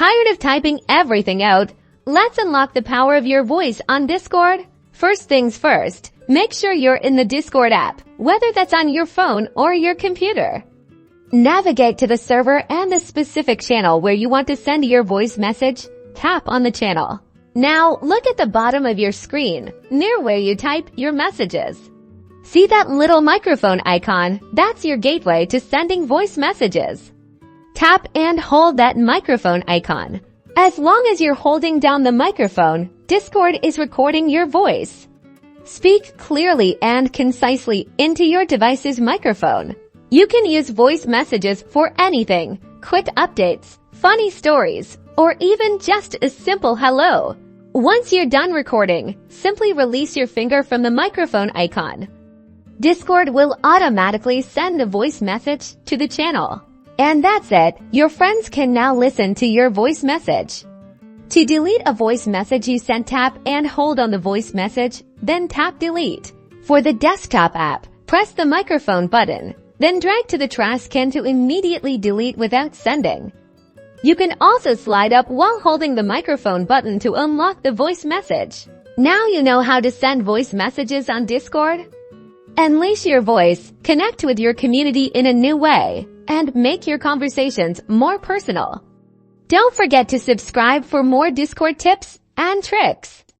Tired of typing everything out? Let's unlock the power of your voice on Discord. First things first, make sure you're in the Discord app, whether that's on your phone or your computer. Navigate to the server and the specific channel where you want to send your voice message. Tap on the channel. Now look at the bottom of your screen, near where you type your messages. See that little microphone icon? That's your gateway to sending voice messages. Tap and hold that microphone icon. As long as you're holding down the microphone, Discord is recording your voice. Speak clearly and concisely into your device's microphone. You can use voice messages for anything, quick updates, funny stories, or even just a simple hello. Once you're done recording, simply release your finger from the microphone icon. Discord will automatically send a voice message to the channel. And that's it. Your friends can now listen to your voice message. To delete a voice message you sent, tap and hold on the voice message, then tap delete. For the desktop app, press the microphone button, then drag to the trash can to immediately delete without sending. You can also slide up while holding the microphone button to unlock the voice message. Now you know how to send voice messages on Discord. Unleash your voice, connect with your community in a new way, and make your conversations more personal. Don't forget to subscribe for more Discord tips and tricks.